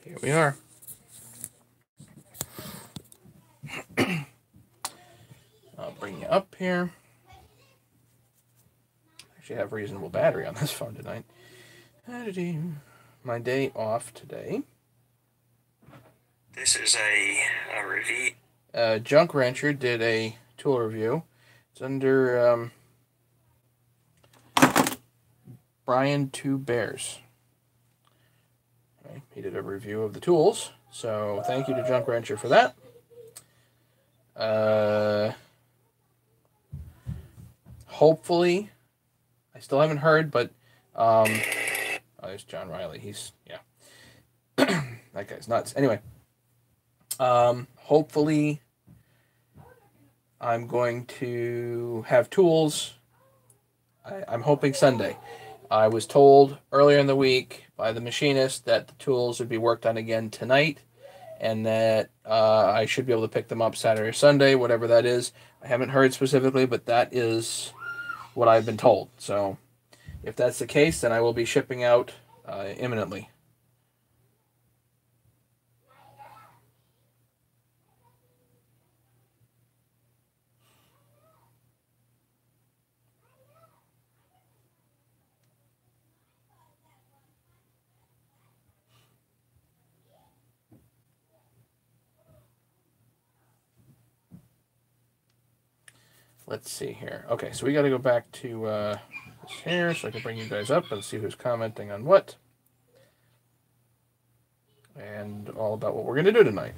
Here we are. I'll bring you up here. Actually, I have reasonable battery on this phone tonight. My day off today. This is a review. Junk Rancher did a tool review. It's under Brian Two Bears. Okay, he did a review of the tools, so thank you to Junk Rancher for that. Hopefully, I still haven't heard, but oh, there's John Riley. He's that guy's nuts. Anyway, hopefully, I'm going to have tools. I'm hoping Sunday. I was told earlier in the week by the machinist that the tools would be worked on again tonight, and that I should be able to pick them up Saturday or Sunday, whatever that is. I haven't heard specifically, but that is what I've been told. So if that's the case, then I will be shipping out imminently. Let's see here. Okay, so we got to go back to this here so I can bring you guys up and see who's commenting on what. And all about what we're going to do tonight.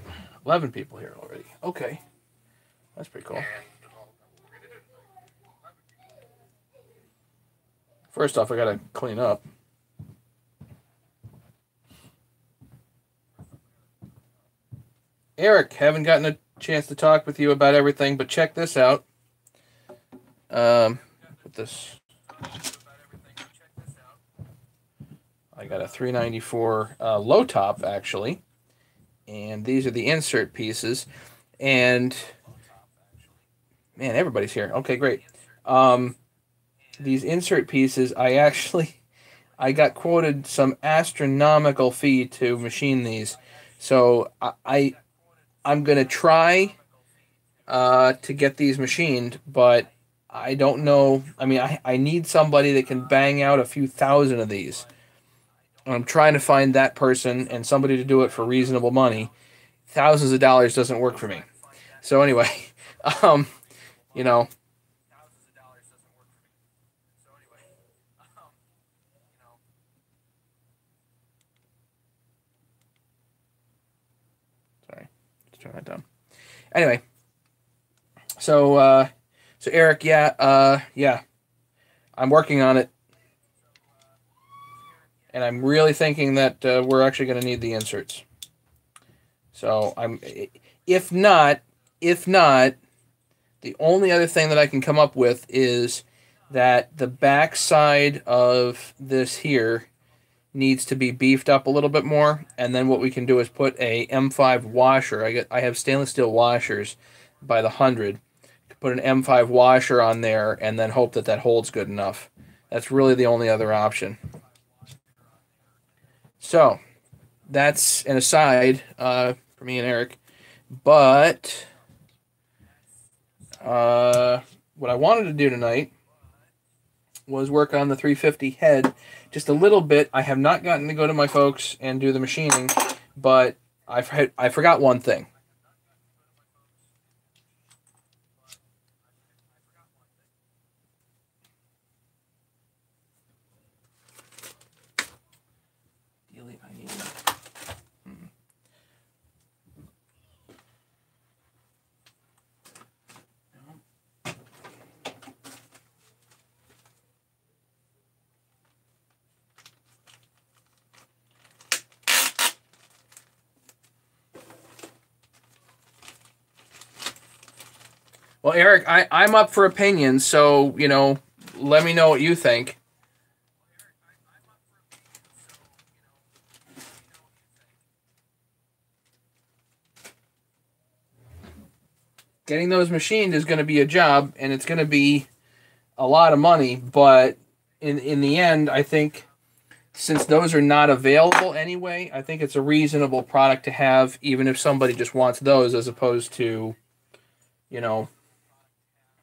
11 people here already. Okay. That's pretty cool. First off, I got to clean up. Eric, haven't gotten a chance to talk with you about everything, but check this out. Put this. I got a 394 low top actually, and these are the insert pieces. And man, everybody's here. Okay, great. These insert pieces, I got quoted some astronomical fee to machine these, so I'm gonna try to get these machined, but I don't know. I mean, I need somebody that can bang out a few thousand of these. I'm trying to find that person and somebody to do it for reasonable money. Thousands of dollars doesn't work for me. So anyway, you know. Sorry, let's turn that down. Anyway, so Eric, yeah, I'm working on it, and I'm really thinking that we're actually going to need the inserts. So if not, the only other thing that I can come up with is that the back side of this here needs to be beefed up a little bit more, and then what we can do is put a M5 washer. I have stainless steel washers by the 100. Put an M5 washer on there and then hope that that holds good enough. That's really the only other option. So that's an aside for me and Eric. But what I wanted to do tonight was work on the 350 head just a little bit. I have not gotten to go to my folks and do the machining, but I forgot one thing. Well, Eric, I'm up for opinions, so, let me know what you think. Getting those machined is going to be a job, and it's going to be a lot of money, but in the end, I think since those are not available anyway, I think it's a reasonable product to have, even if somebody just wants those, as opposed to, you know,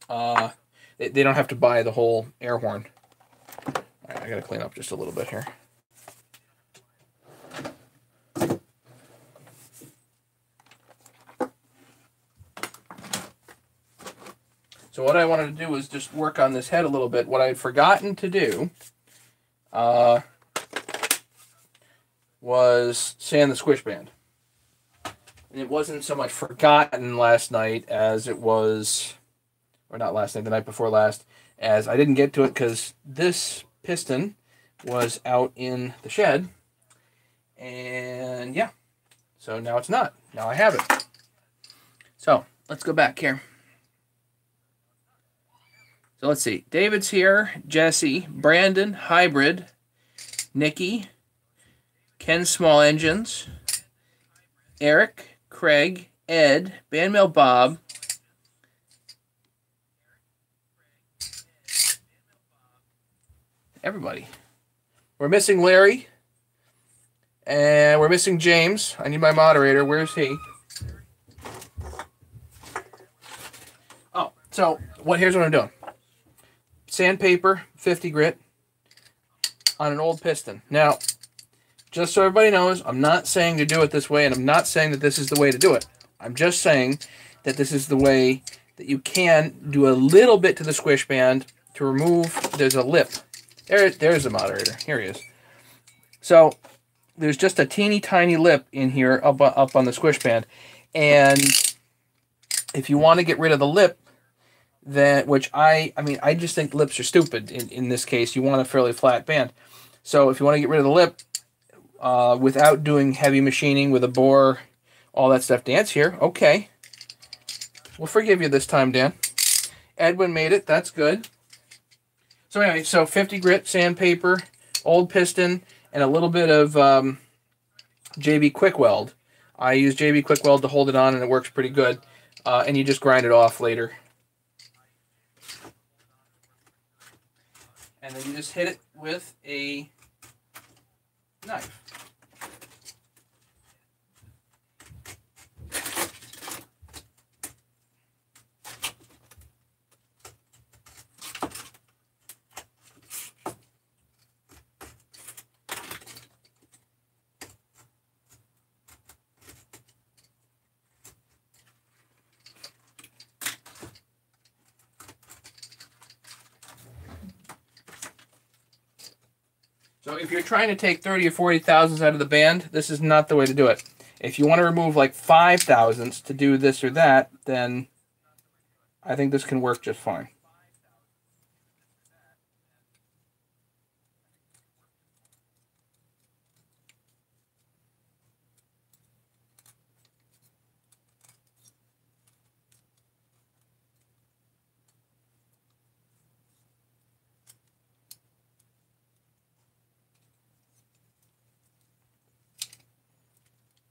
they don't have to buy the whole air horn. All right, I gotta clean up just a little bit here. So what I wanted to do was just work on this head a little bit. What I had forgotten to do was sand the squish band. And it wasn't so much forgotten last night as it was, or not last night, the night before last, as I didn't get to it because this piston was out in the shed. And yeah, so now it's not. Now I have it. So let's go back here. So let's see. David's here. Jesse, Brandon, Hybrid, Nikki, Ken Small Engines, Eric, Craig, Ed, Bandmail Bob, everybody. We're missing Larry. And we're missing James. I need my moderator. Where's he? Oh, so here's what I'm doing. Sandpaper, 50 grit on an old piston. Now, just so everybody knows, I'm not saying to do it this way, and I'm not saying that this is the way to do it. I'm just saying that this is the way that you can do a little bit to the squish band to remove, there's a lip. There's the moderator. Here he is. So there's just a teeny tiny lip in here up on the squish band. And if you want to get rid of the lip, then, which I just think lips are stupid in this case. You want a fairly flat band. So if you want to get rid of the lip without doing heavy machining with a bore, all that stuff, Dan's here. Okay. We'll forgive you this time, Dan. Edwin made it. That's good. So anyway, so 50 grit sandpaper, old piston, and a little bit of JB Quick Weld. I use JB Quick Weld to hold it on, and it works pretty good. And you just grind it off later. And then you just hit it with a knife. So if you're trying to take 30 or 40 thousandths out of the band, this is not the way to do it. If you want to remove like 5 thousandths to do this or that, then I think this can work just fine.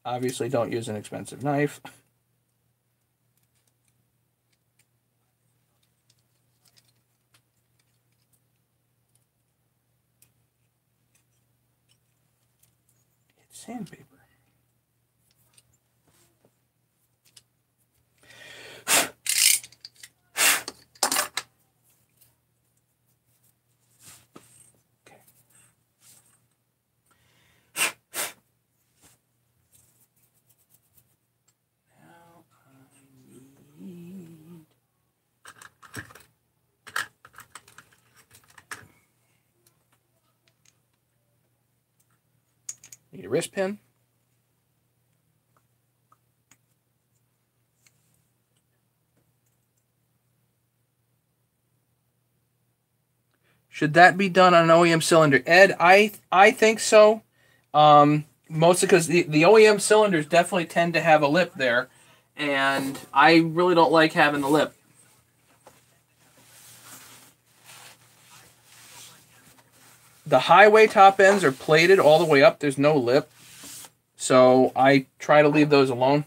Obviously, don't use an expensive knife. It's sandpaper. Need a wrist pin. Should that be done on an OEM cylinder? Ed, I think so. Mostly because the OEM cylinders definitely tend to have a lip there, and I really don't like having the lip. The highway top ends are plated all the way up. There's no lip. So I try to leave those alone.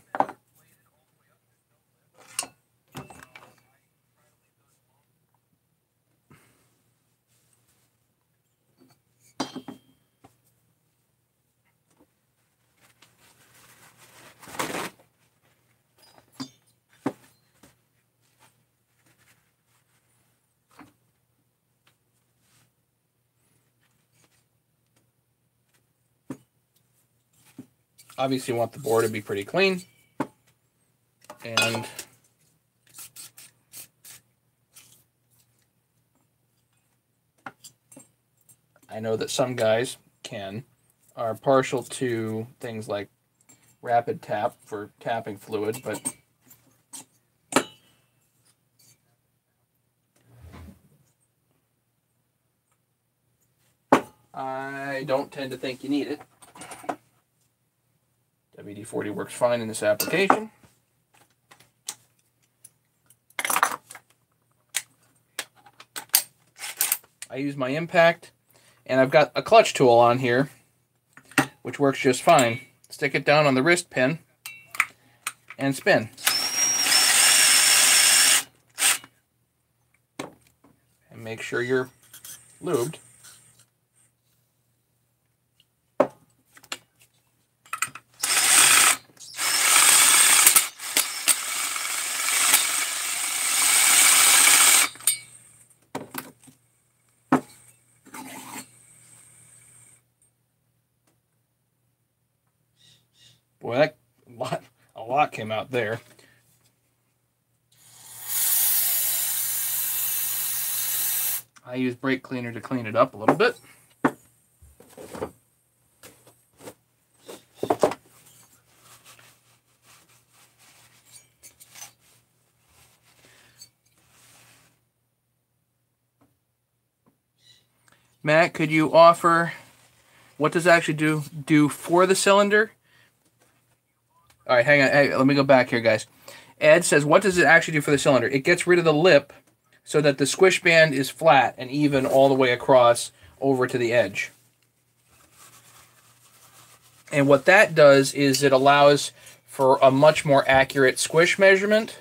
obviously you want the bore to be pretty clean. And I know that some guys are partial to things like rapid tap for tapping fluid, but I don't tend to think you need it. WD-40 works fine in this application. I use my impact, and I've got a clutch tool on here, which works just fine. Stick it down on the wrist pin and spin. And make sure you're lubed. Boy, that a lot came out there. I use brake cleaner to clean it up a little bit. Matt, could you offer what does it actually do for the cylinder? All right, hang on. Hey, let me go back here, guys. Ed says, what does it actually do for the cylinder? It gets rid of the lip so that the squish band is flat and even all the way across over to the edge. And what that does is it allows for a much more accurate squish measurement.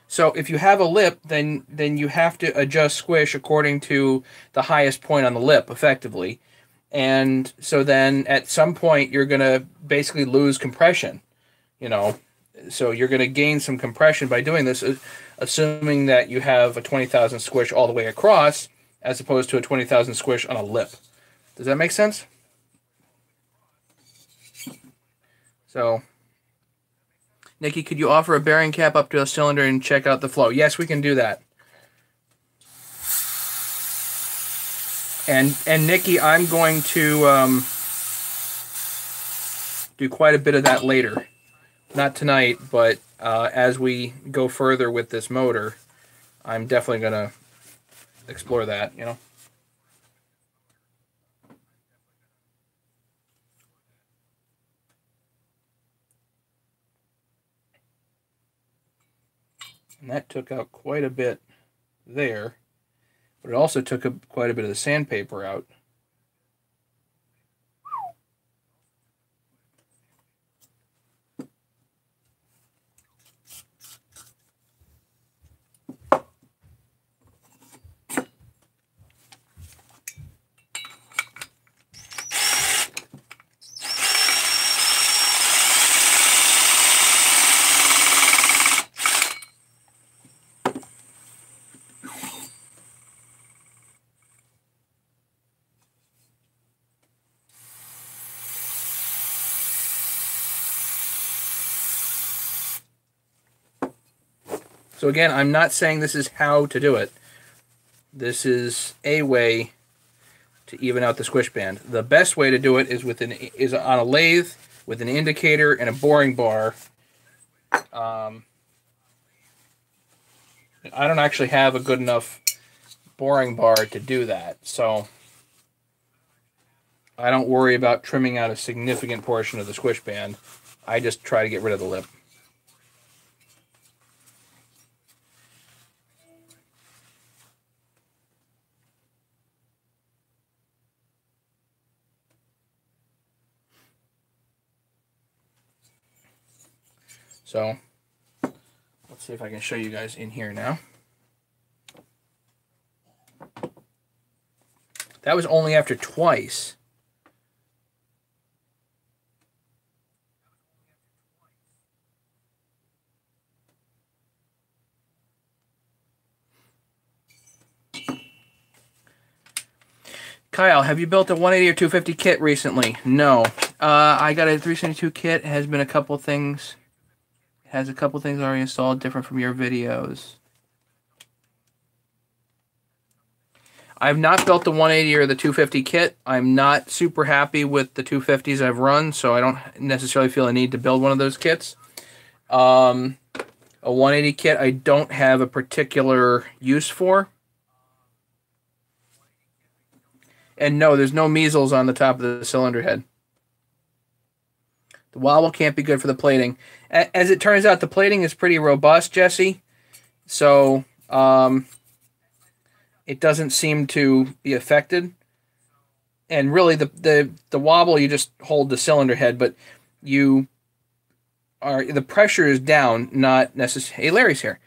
So if you have a lip, then you have to adjust squish according to the highest point on the lip, effectively. And so then at some point you're going to basically lose compression, you know. So you're going to gain some compression by doing this, assuming that you have a 20,000 squish all the way across as opposed to a 20,000 squish on a lip. Does that make sense? So, Nikki, could you offer a bearing cap up to a cylinder and check out the flow? Yes, we can do that. And Nikki, I'm going to do quite a bit of that later. Not tonight, but as we go further with this motor, I'm definitely going to explore that, you know. And that took out quite a bit there, but it also took quite a bit of the sandpaper out. So again, I'm not saying this is how to do it. This is a way to even out the squish band. The best way to do it is on a lathe with an indicator and a boring bar. I don't actually have a good enough boring bar to do that, so I don't worry about trimming out a significant portion of the squish band. I just try to get rid of the lip. So, let's see if I can show you guys in here now. That was only after twice. Kyle, have you built a 180 or 250 kit recently? No. I got a 372 kit. It has been a couple things. It has a couple things already installed, different from your videos. I've not built the 180 or the 250 kit. I'm not super happy with the 250s I've run, so I don't necessarily feel a need to build one of those kits. A 180 kit I don't have a particular use for. And no, there's no measles on the top of the cylinder head. The wobble can't be good for the plating. As it turns out, the plating is pretty robust, Jesse. So, it doesn't seem to be affected. And really, the wobble, you just hold the cylinder head, but the pressure is down, not necessarily. Hey, Larry's here.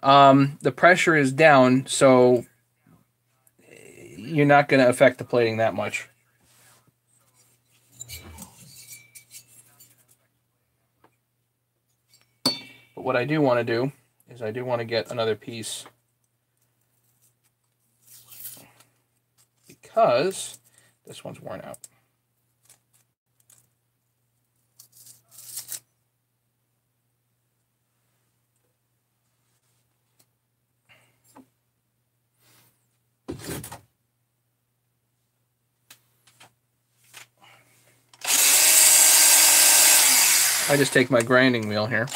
The pressure is down, so you're not going to affect the plating that much. But what I do want to do is I do want to get another piece, because this one's worn out. I just take my grinding wheel here.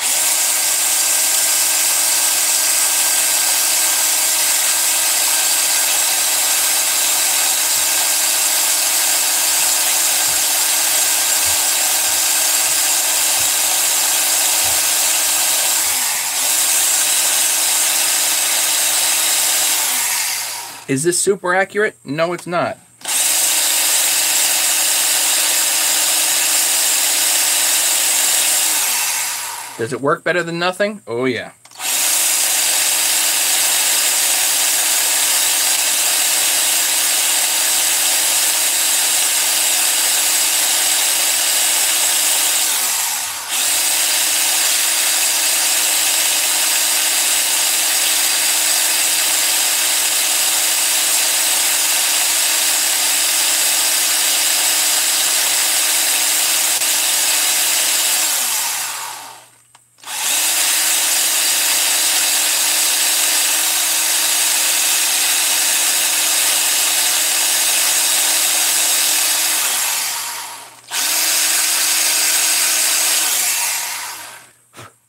Is this super accurate? No, it's not. Does it work better than nothing? Oh, yeah.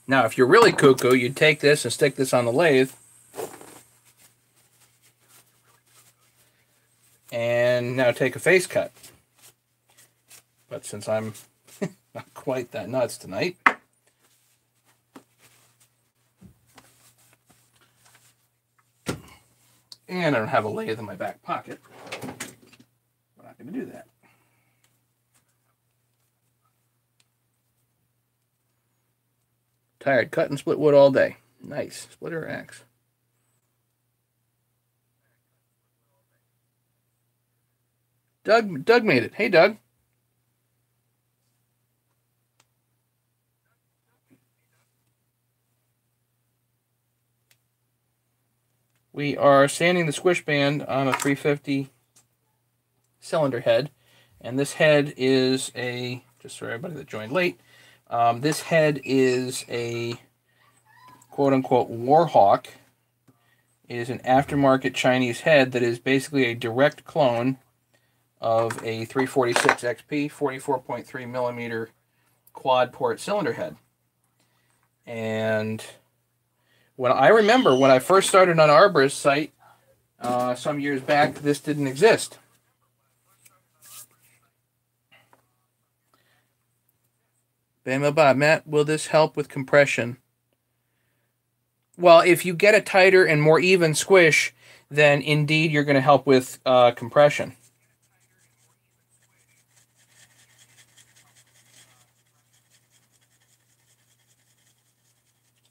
Now, if you're really cuckoo, you'd take this and stick this on the lathe. And now take a face cut. But since I'm not quite that nuts tonight, and I don't have a lathe in my back pocket, we're not going to do that. Tired, cut and split wood all day. Nice. Splitter axe. Doug made it. Hey, Doug. We are sanding the squish band on a 350 cylinder head. And this head is a, just for everybody that joined late, this head is a quote-unquote Warhawk. It is an aftermarket Chinese head that is basically a direct clone of a 346 XP 44.3 millimeter quad port cylinder head. And when I remember when I first started on Arborist's site some years back, this didn't exist. Bama Bob, Matt, will this help with compression? Well, if you get a tighter and more even squish, then indeed you're going to help with compression.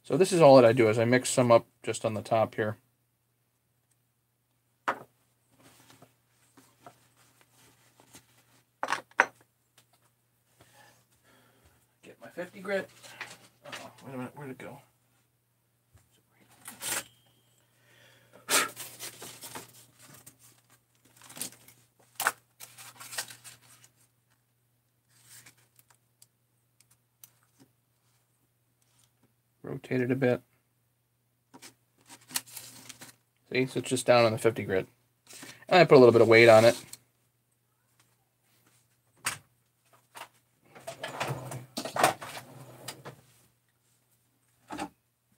So this is all that I do, is I mix some up just on the top here. Get my 50 grit. Oh, wait a minute, where'd it go? rotate it a bit. See, so it's just down on the 50 grit. And I put a little bit of weight on it.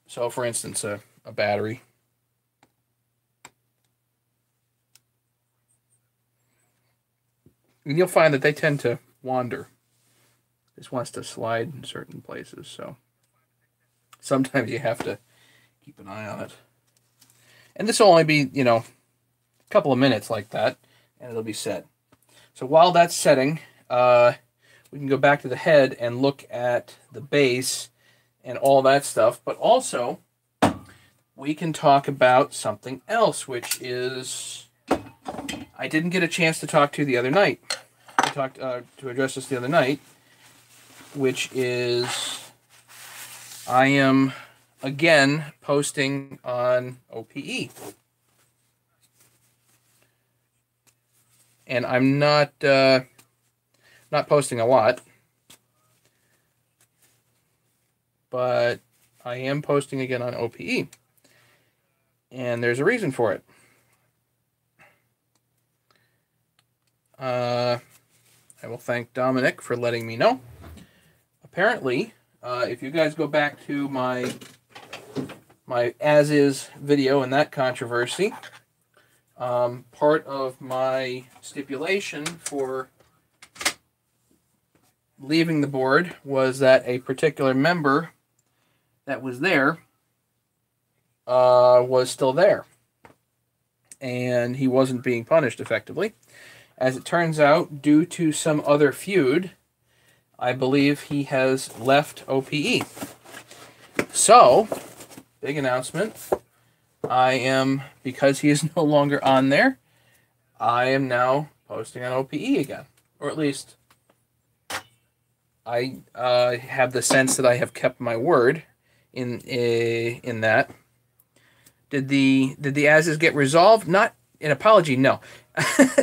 So, for instance, a battery. And you'll find that they tend to wander. This wants to slide in certain places, so sometimes you have to keep an eye on it. And this will only be, a couple of minutes like that, and it'll be set. So while that's setting, we can go back to the head and look at the base and all that stuff. But also, we can talk about something else, which is I didn't get a chance to talk to the other night. I talked to address this the other night, which is I am again posting on OPE. And I'm not posting a lot, but I am posting again on OPE. And there's a reason for it. I will thank Dominic for letting me know. Apparently, if you guys go back to my as-is video and that controversy, part of my stipulation for leaving the board was that a particular member that was there was still there. And he wasn't being punished effectively. As it turns out, due to some other feud, I believe he has left OPE. So, big announcement. Because he is no longer on there, I am now posting on OPE again. Or at least, I have the sense that I have kept my word in that. Did the as-is get resolved? Not an apology, no.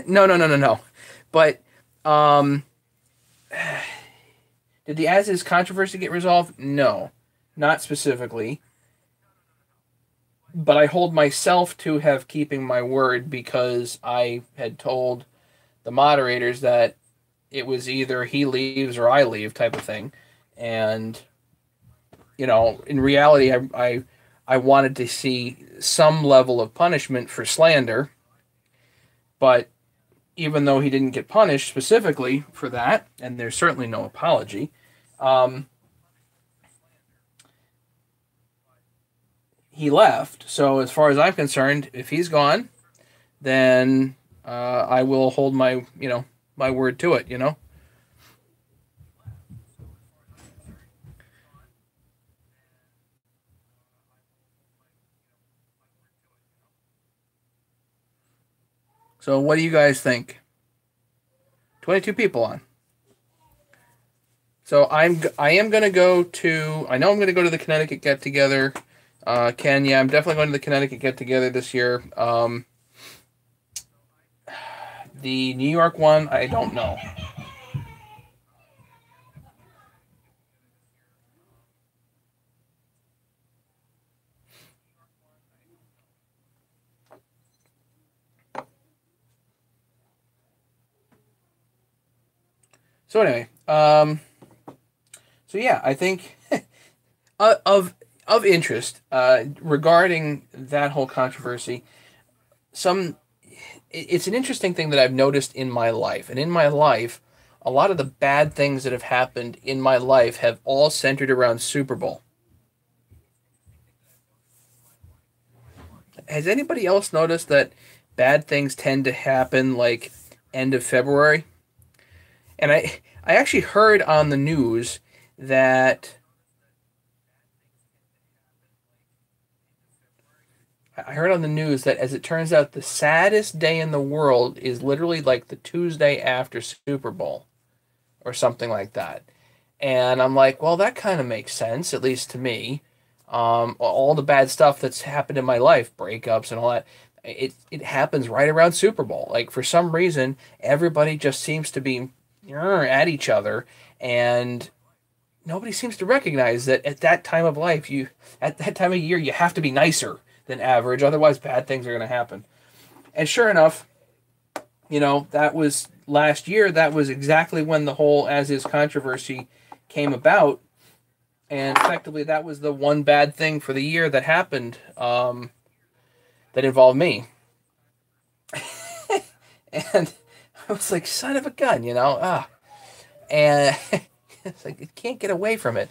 No. But, did the as-is controversy get resolved? No. Not specifically. But I hold myself to have keeping my word because I had told the moderators that it was either he leaves or I leave type of thing. And, in reality, I wanted to see some level of punishment for slander. But even though he didn't get punished specifically for that, and there's certainly no apology, he left. So as far as I'm concerned, if he's gone, then I will hold my, my word to it, So what do you guys think? 22 people on. So I am going to go to, I know I'm going to go to the Connecticut get-together. Ken, yeah, I'm definitely going to the Connecticut get-together this year. The New York one, I don't know. So anyway, so yeah, I think of interest regarding that whole controversy. It's an interesting thing that I've noticed in my life, and in my life, a lot of the bad things that have happened in my life have all centered around Super Bowl. Has anybody else noticed that bad things tend to happen like end of February? And I actually heard on the news that as it turns out, the saddest day in the world is literally like the Tuesday after Super Bowl or something like that. And I'm like, well, that kind of makes sense, at least to me. All the bad stuff that's happened in my life, breakups and all that, it happens right around Super Bowl. Like, for some reason, everybody just seems to be at each other, and nobody seems to recognize that at that time of life, at that time of year, you have to be nicer than average. Otherwise, bad things are going to happen. And sure enough, that was last year. That was exactly when the whole as is controversy came about. And effectively, that was the one bad thing for the year that happened that involved me. And I was like, son of a gun, And it's like, it can't get away from it.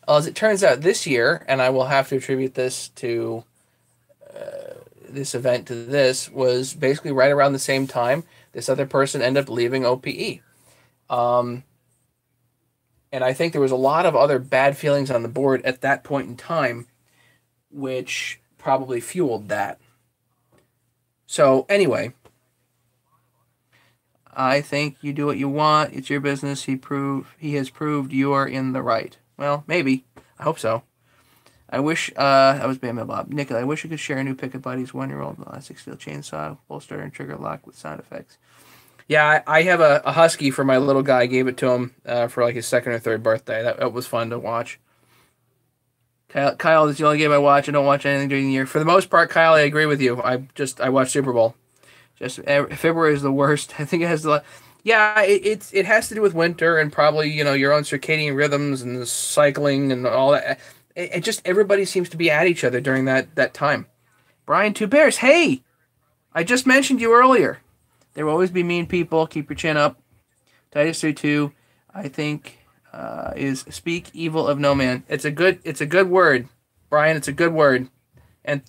As it turns out this year, and I will have to attribute this to this event to this, was basically right around the same time this other person ended up leaving OPE. And I think there was a lot of other bad feelings on the board at that point in time, which probably fueled that. So anyway, I think you do what you want. It's your business. He has proved you are in the right. Well, maybe. I hope so. I wish I was Bama Bob. Nicola, I wish I could share a new Picket Buddies 1-year-old elastic steel chainsaw, bolster, and trigger lock with sound effects. Yeah, I have a Husky for my little guy. I gave it to him for like his second or third birthday. That was fun to watch. Kyle, this is the only game I watch. I don't watch anything during the year. For the most part, Kyle, I agree with you. I watch Super Bowl. Just February is the worst. I think it has the. Yeah, it has to do with winter and probably your own circadian rhythms and the cycling and all that. It just everybody seems to be at each other during that time. Brian Two Bears, hey, I just mentioned you earlier. There will always be mean people. Keep your chin up. Titus 2:2, I think, is speak evil of no man. It's a good word, Brian. It's a good word. And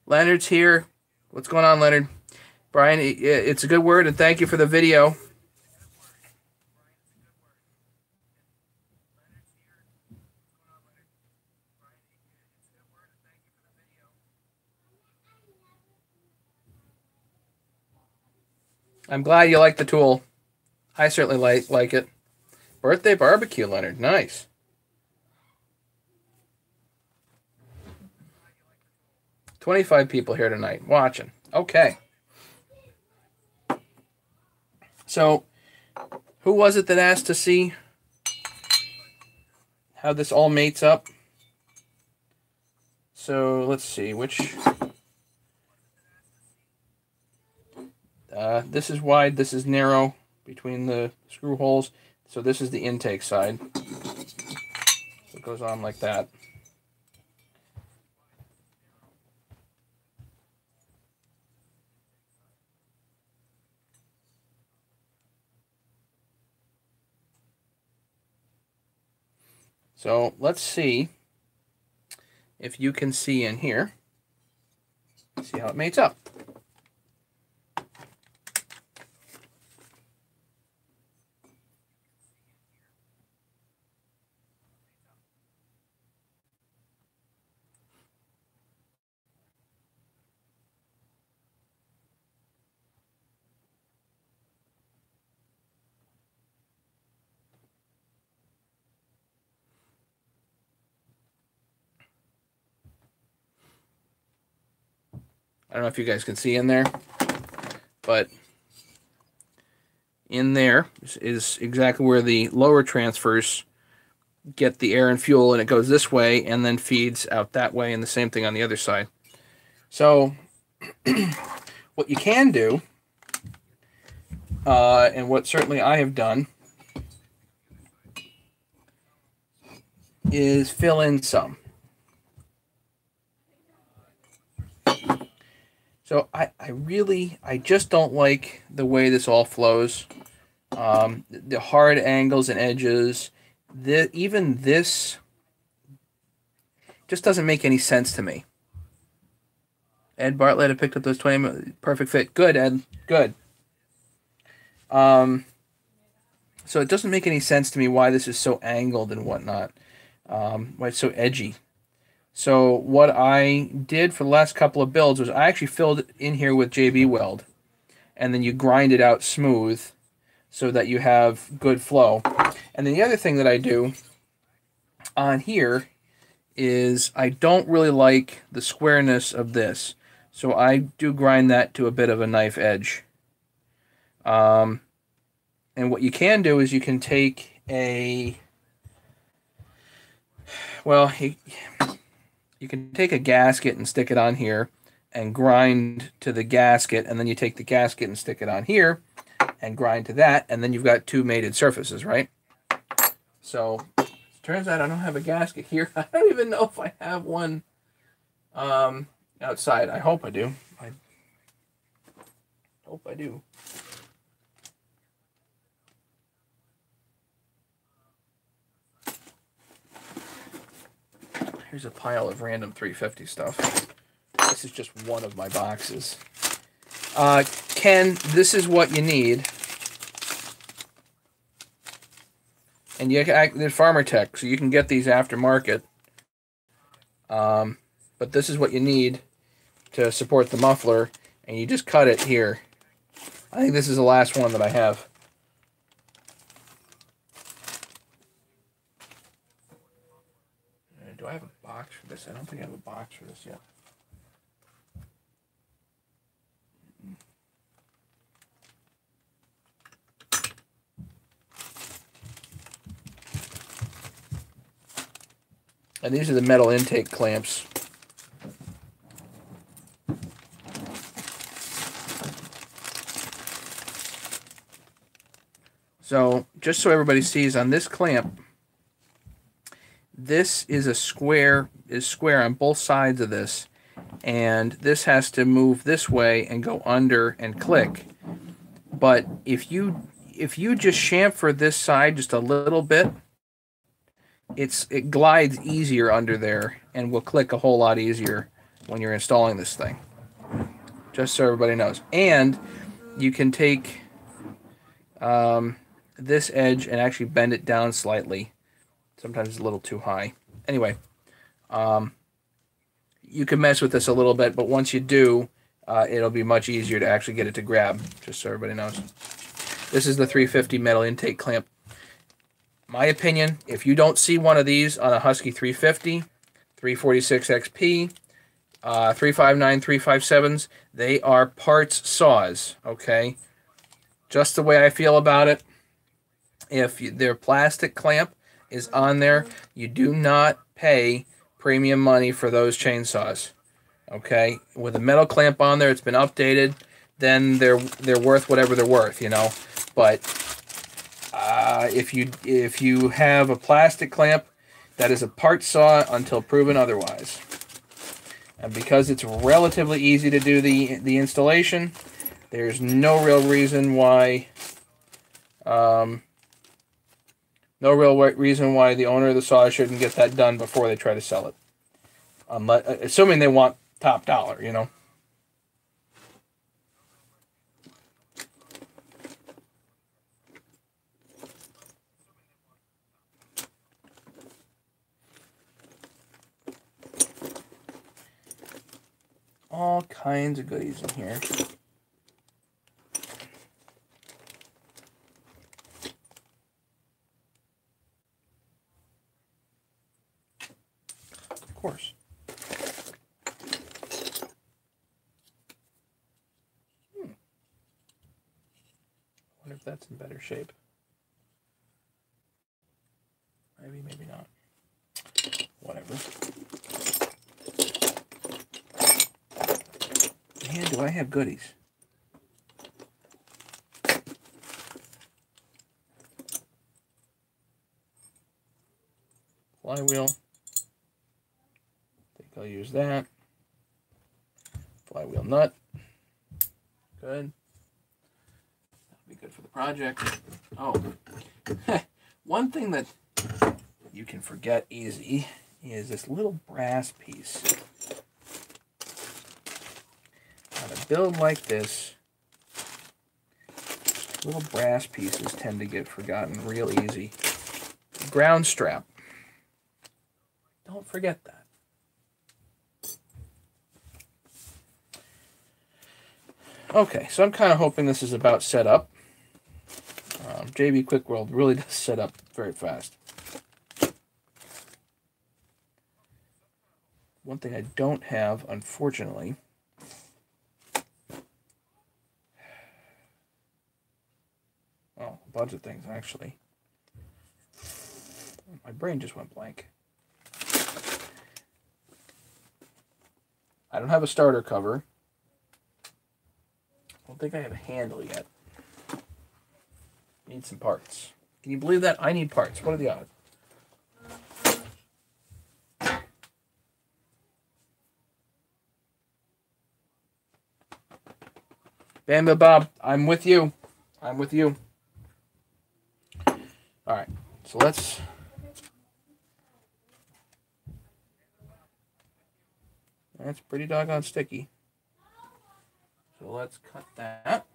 Leonard's here. What's going on, Leonard? Brian, it's a good word, and thank you for the video. I'm glad you like the tool. I certainly like it. Birthday barbecue, Leonard. Nice. $25 people here tonight watching. Okay. So, who was it that asked to see how this all mates up? So, let's see. Which... this is wide, this is narrow between the screw holes. So this is the intake side. So it goes on like that. So let's see if you can see in here. See how it mates up. I don't know if you guys can see in there, but in there is exactly where the lower transfers get the air and fuel, and it goes this way and then feeds out that way, and the same thing on the other side. So what you can do, and what certainly I have done, is fill in some. So I just don't like the way this all flows. The hard angles and edges, even this just doesn't make any sense to me. Ed Bartlett had picked up those 20, perfect fit. Good, Ed, good. So it doesn't make any sense to me why this is so angled and whatnot, why it's so edgy. So what I did for the last couple of builds was I actually filled it in here with JB Weld, and then you grind it out smooth so that you have good flow. And then the other thing that I do on here is I don't really like the squareness of this, so I do grind that to a bit of a knife edge. And what you can do is you can take a Well, you can take a gasket and stick it on here and grind to the gasket, and then you take the gasket and stick it on here and grind to that, and then you've got two mated surfaces, right? So turns out I don't have a gasket here. I don't even know if I have one outside. I hope I do. I hope I do. Here's a pile of random 350 stuff. This is just one of my boxes. Ken, this is what you need. And there's Farmer Tech, so you can get these aftermarket. But this is what you need to support the muffler, and you just cut it here. I think this is the last one that I have. Do I have a box for this? I don't think I have a box for this yet. And these are the metal intake clamps. So, just so everybody sees, on this clamp, this is square on both sides of this, and this has to move this way and go under and click. But if you just chamfer this side just a little bit, it glides easier under there and will click a whole lot easier when you're installing this thing. Just so everybody knows. And you can take this edge and actually bend it down slightly. Sometimes it's a little too high. Anyway, you can mess with this a little bit, but once you do, it'll be much easier to actually get it to grab, just so everybody knows. This is the 350 metal intake clamp. My opinion, if you don't see one of these on a Husky 350, 346 XP, 359, 357s, they are parts saws, okay? Just the way I feel about it. If their plastic clamp is on there, you do not pay premium money for those chainsaws, okay? With a metal clamp on there, it's been updated, then they're worth whatever they're worth, you know? But if you have a plastic clamp, that is a part saw until proven otherwise. And because it's relatively easy to do the installation, there's no real reason why the owner of the saw shouldn't get that done before they try to sell it. Assuming they want top dollar, you know. All kinds of goodies in here. Of course. I wonder if that's in better shape. Maybe, maybe not. Whatever. Man, do I have goodies. Flywheel. I think I'll use that. Flywheel nut. Good. That'll be good for the project. Oh, one thing that you can forget easy is this little brass piece. On a build like this, little brass pieces tend to get forgotten real easy. Ground strap. Don't forget that. Okay, so I'm kind of hoping this is about set up. JB Quick World really does set up very fast. One thing I don't have, unfortunately, oh, a bunch of things actually. My brain just went blank. I don't have a starter cover. I don't think I have a handle yet. Need some parts. Can you believe that? I need parts. What are the odds? Bamba Bob, I'm with you. I'm with you. All right, so let's... That's pretty doggone sticky. So let's cut that.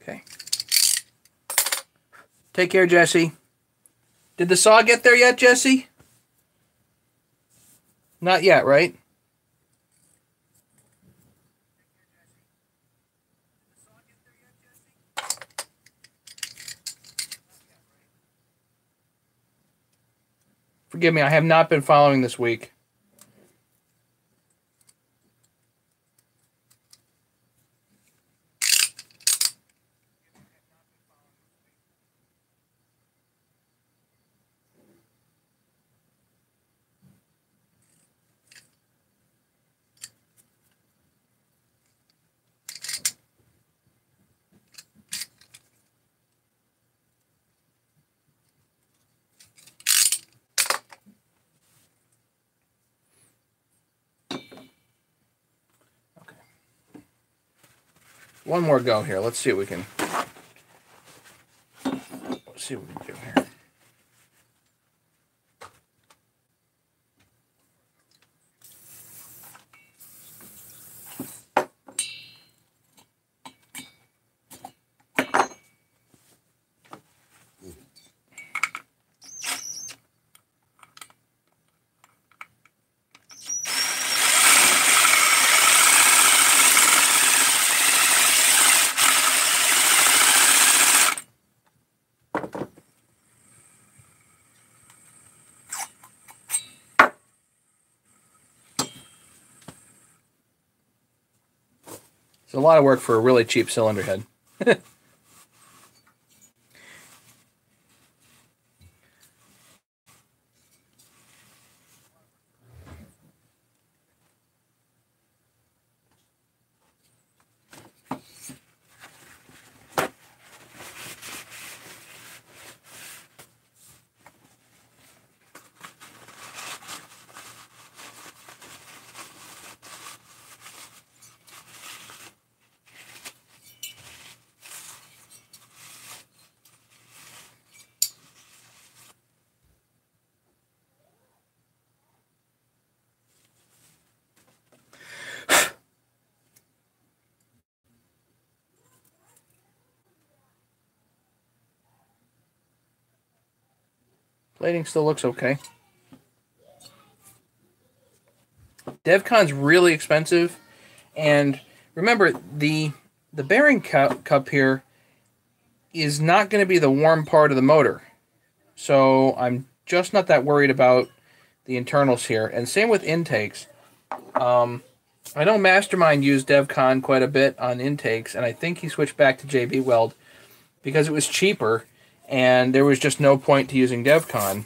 Okay. Take care, Jesse. Did the saw get there yet, Jesse? Not yet, right? Forgive me, I have not been following this week. One more go here. Let's see what we can. Let's see what we can do here. It's a lot of work for a really cheap cylinder head. Plating still looks okay. DevCon's really expensive, and remember the bearing cup here is not going to be the warm part of the motor, so I'm just not that worried about the internals here. And same with intakes. I know Mastermind used DevCon quite a bit on intakes, and I think he switched back to JB Weld because it was cheaper, and there was just no point to using DevCon.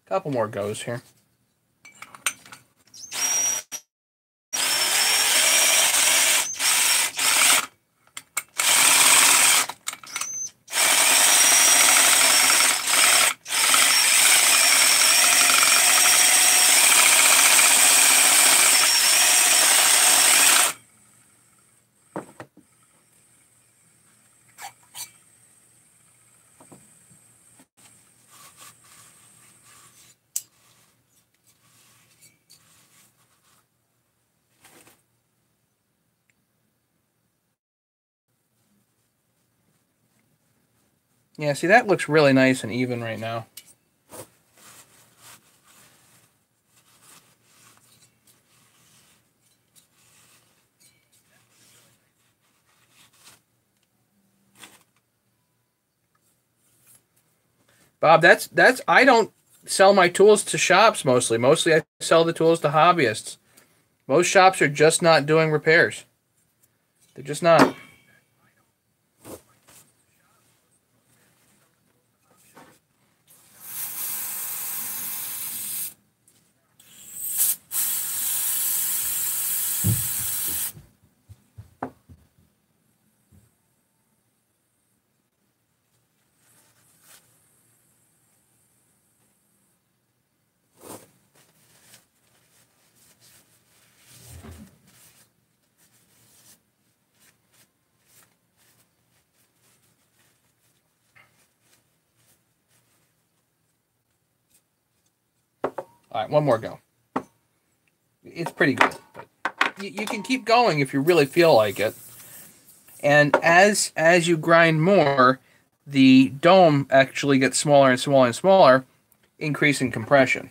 Couple more goes here. Yeah, see, that looks really nice and even right now. Bob, that's I don't sell my tools to shops mostly. Mostly I sell the tools to hobbyists. Most shops are just not doing repairs. They're just not. All right, one more go. It's pretty good, but you can keep going if you really feel like it. And as you grind more, the dome actually gets smaller and smaller and smaller, increasing compression.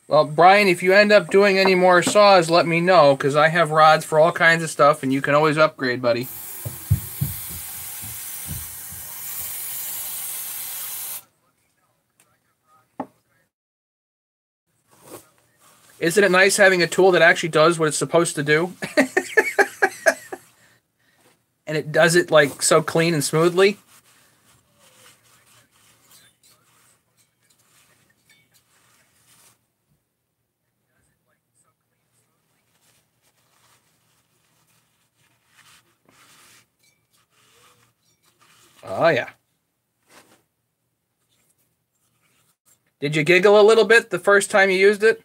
Well, Brian, if you end up doing any more saws, let me know, because I have rods for all kinds of stuff, and you can always upgrade, buddy. Isn't it nice having a tool that actually does what it's supposed to do? And it does it, like, so clean and smoothly? Oh, yeah. Did you giggle a little bit the first time you used it?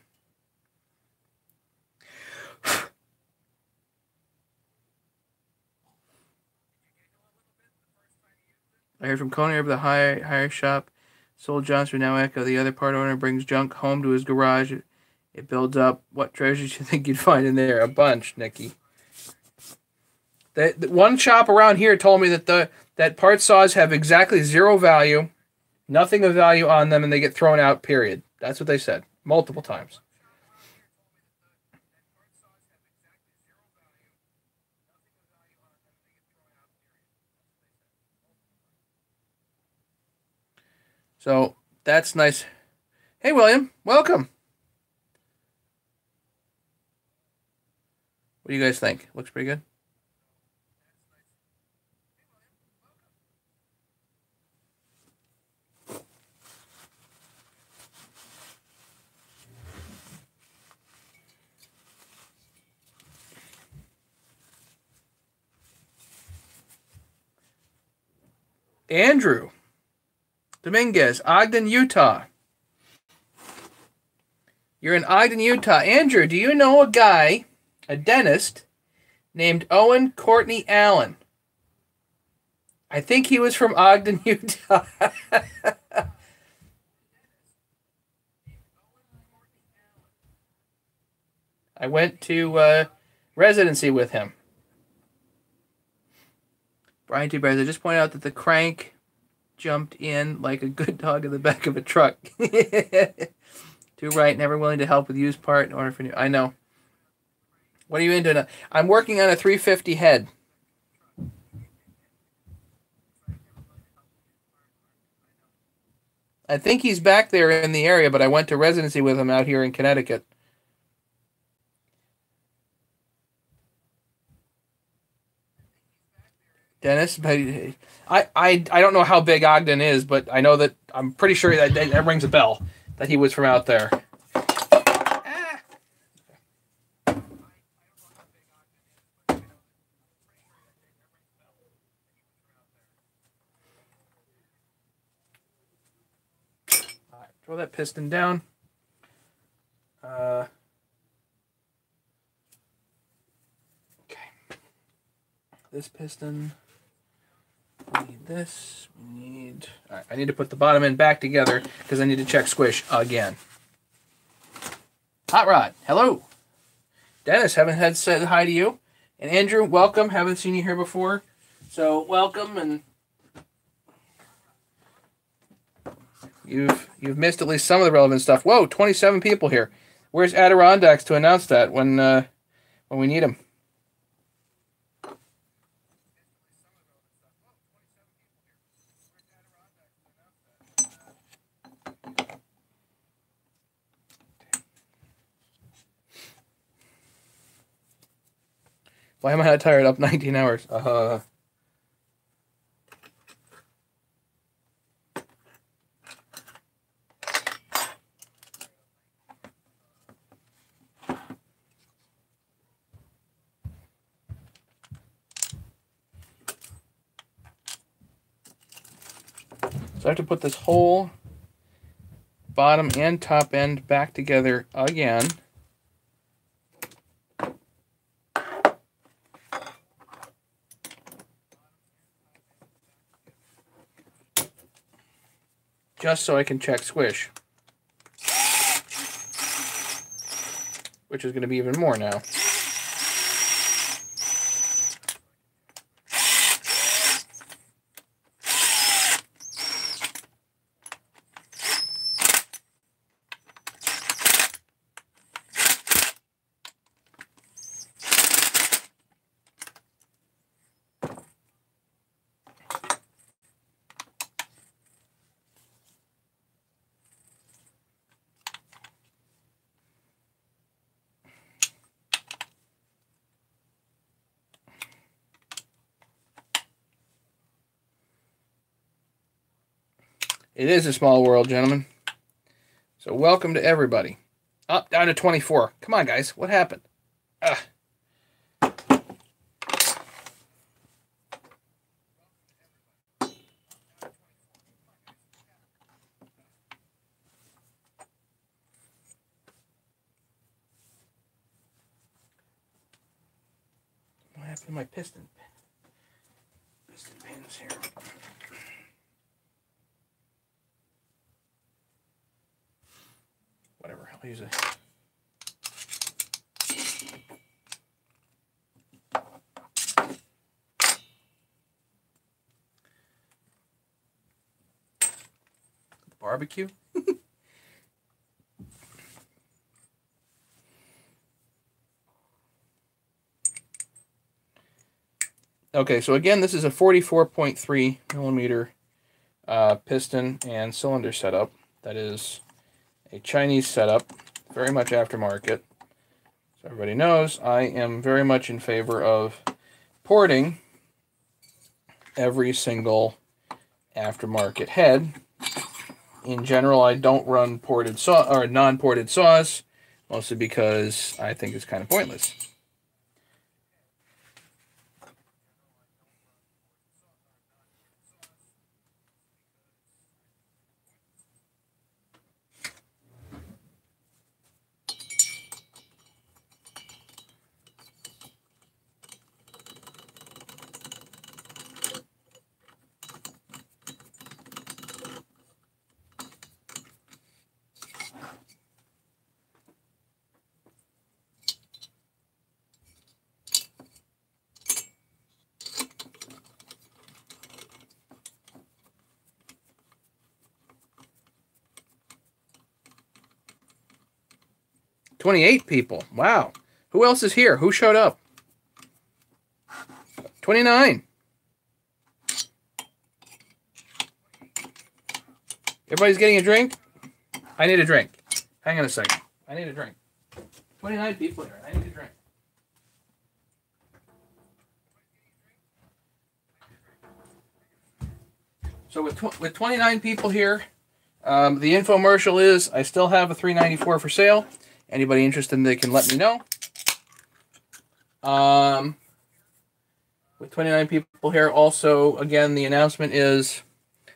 I heard from Coney of the hire shop. Sold Johnson now Echo. The other part owner brings junk home to his garage. It builds up. What treasures you think you'd find in there? A bunch, Nikki. The one shop around here told me that that part saws have exactly zero value, nothing of value on them, and they get thrown out, period. That's what they said multiple times. So that's nice. Hey, William, welcome. What do you guys think? Looks pretty good. Andrew Dominguez, Ogden, Utah. You're in Ogden, Utah. Andrew, do you know a guy, a dentist, named Owen Courtney Allen? I think he was from Ogden, Utah. I went to residency with him. Brian T. Bears, I just pointed out that the crank jumped in like a good dog in the back of a truck. Too right, never willing to help with used part in order for new. I know. What are you into now? I'm working on a 350 head. I think he's back there in the area, but I went to residency with him out here in Connecticut. Dennis, but I don't know how big Ogden is, but I know that I'm pretty sure that rings a bell that he was from out there. All right, throw that piston down. Okay. This piston. We need this. We need. All right, I need to put the bottom end back together because I need to check squish again. Hot Rod, hello. Dennis, haven't had said hi to you. And Andrew, welcome. Haven't seen you here before. So welcome, and you've missed at least some of the relevant stuff. Whoa, 27 people here. Where's Adirondacks to announce that when we need him? Why am I not tired? Up 19 hours. So I have to put this whole bottom and top end back together again. Just so I can check squish. Which is going to be even more now. It is a small world, gentlemen. So welcome to everybody. Up, down to 24. Come on, guys. What happened? Ugh. What happened to my piston pins here? Whatever, I'll use it. Barbecue? Okay, so again, this is a 44.3 millimeter piston and cylinder setup. That is a Chinese setup, very much aftermarket. So everybody knows I am very much in favor of porting every single aftermarket head. In general, I don't run ported saw or non-ported saws, mostly because I think it's kind of pointless. $28 people. Wow. Who else is here? Who showed up? 29. Everybody's getting a drink? I need a drink. Hang on a second. I need a drink. 29 people here. I need a drink. So with 29 people here, the infomercial is I still have a $3.94 for sale. Anybody interested, they can let me know. With 29 people here, also, again, the announcement is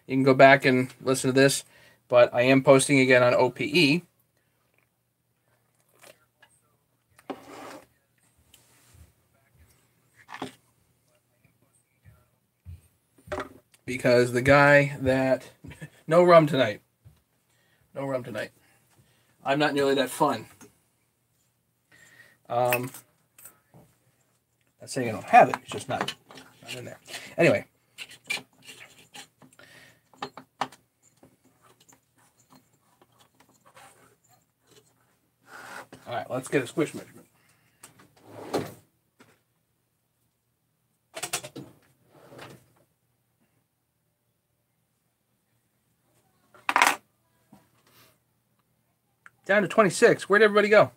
you can go back and listen to this, but I am posting again on OPE. Because the guy that... No rum tonight. No rum tonight. I'm not nearly that fun. Not saying I don't have it. It's just not in there. Anyway. All right, let's get a squish measurement. Down to 26. Where'd everybody go?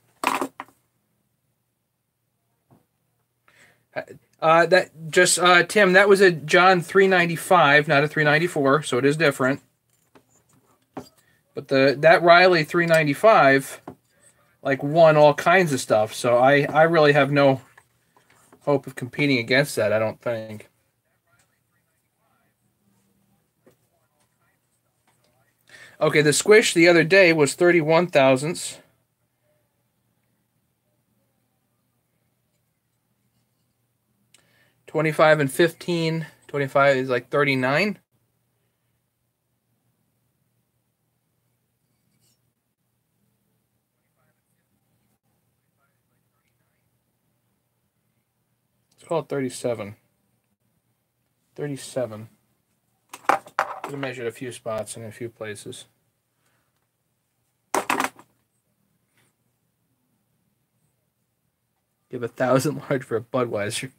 Tim, that was a John 395, not a 394, so it is different. But that Riley 395 won all kinds of stuff, so I really have no hope of competing against that, I don't think. Okay, the squish the other day was 31 thousandths. $25 and $15. 25 is like 39. Let's call it 37. 37. We measured a few spots in a few places. Give 1,000 large for a Budweiser.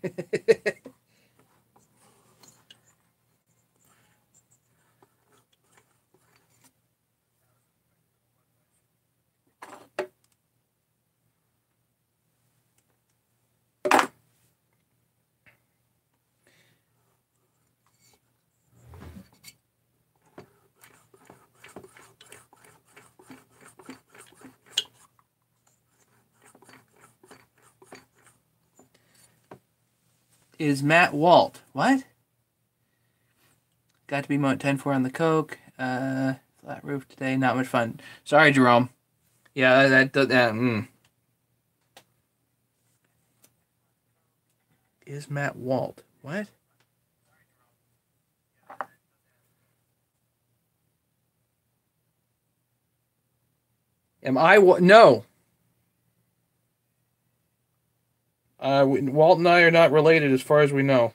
Is Matt Walt. What? Got to be 10-4 on the Coke. Flat roof today. Not much fun. Sorry, Jerome. Yeah, that. Is Matt Walt. What? Am I... No. Walt and I are not related as far as we know.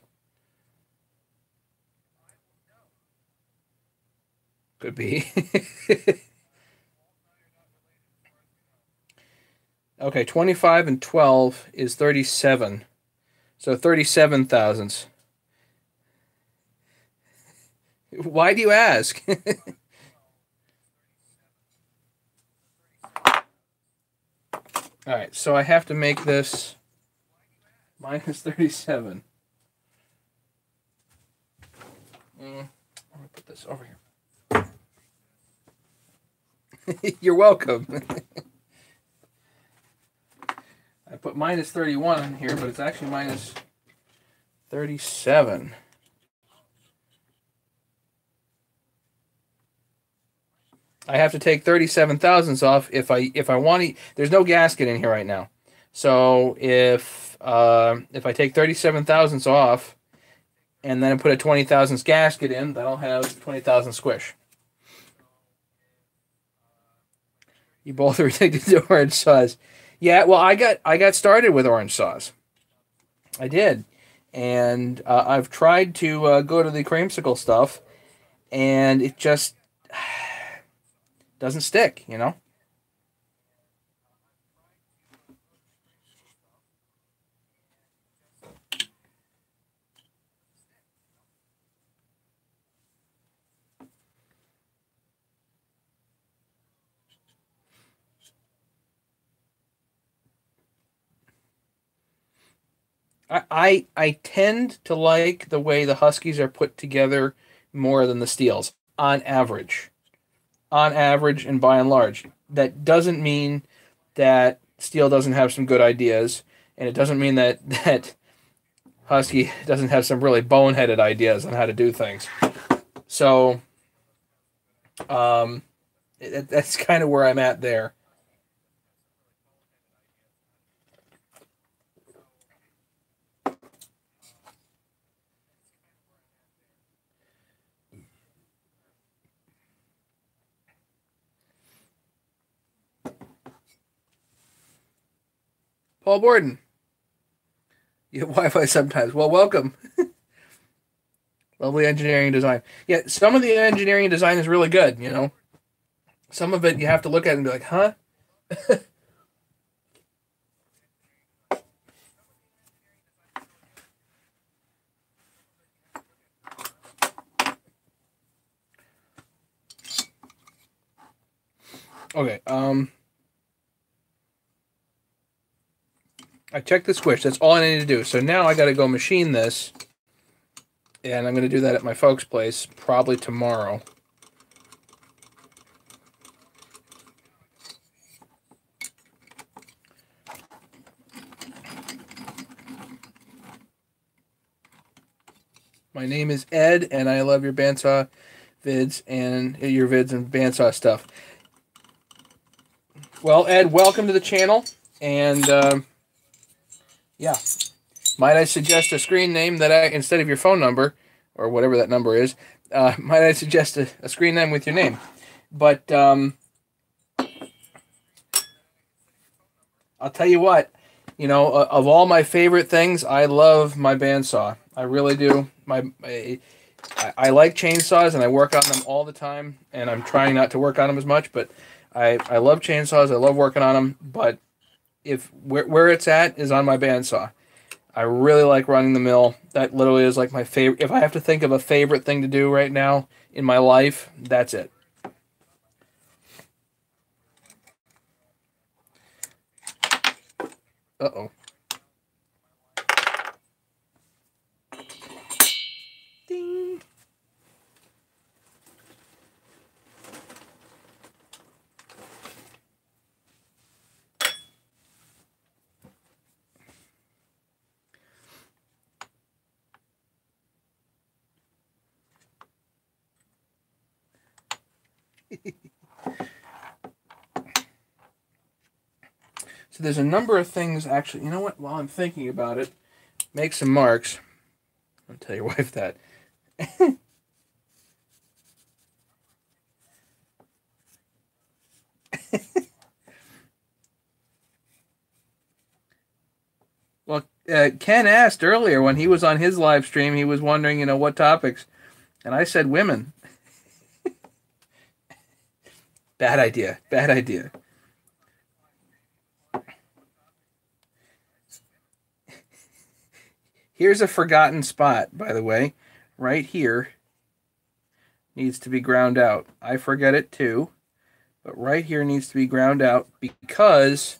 Could be. Okay, 25 and 12 is 37. So 37 thousandths. Why do you ask? All right, so I have to make this minus 37. Let me put this over here. You're welcome. I put minus 31 in here, but it's actually minus 37. I have to take 37 thousandths off if I want to. There's no gasket in here right now, so if I take 37 thousandths off, and then I put a 20 thousandths gasket in, that'll have 20 thousand squish. You both are addicted to orange sauce. Yeah, well, I got started with orange sauce. I did, and I've tried to go to the creamsicle stuff, and it just doesn't stick, you know. I tend to like the way the Huskies are put together more than the Steels on average. On average and by and large. That doesn't mean that Steel doesn't have some good ideas, and it doesn't mean that Husky doesn't have some really boneheaded ideas on how to do things. So, that's kind of where I'm at there. Paul Borden, you have Wi-Fi sometimes. Well, welcome. Lovely engineering design. Yeah, some of the engineering design is really good. Some of it you have to look at and be like, huh? Okay. I checked the squish. That's all I need to do. So now I got to go machine this, and I'm going to do that at my folks' place probably tomorrow. My name is Ed, and I love your bandsaw vids and your vids and bandsaw stuff. Well, Ed, welcome to the channel, and yeah, might I suggest a screen name that instead of your phone number or whatever that number is, might I suggest a screen name with your name? But I'll tell you what, of all my favorite things, I love my bandsaw. I really do. I like chainsaws, and I work on them all the time, and I'm trying not to work on them as much, but I love chainsaws. I love working on them, but if where it's at is on my bandsaw. I really like running the mill. That literally is like my favorite. If I have to think of a favorite thing to do right now in my life, that's it. Uh-oh. Ding. So there's a number of things, actually. You know what? While I'm thinking about it, make some marks. I'll tell your wife that. Well, Ken asked earlier when he was on his live stream, he was wondering, what topics. And I said women. Bad idea. Bad idea. Here's a forgotten spot, by the way. Right here needs to be ground out. I forget it too, but right here needs to be ground out because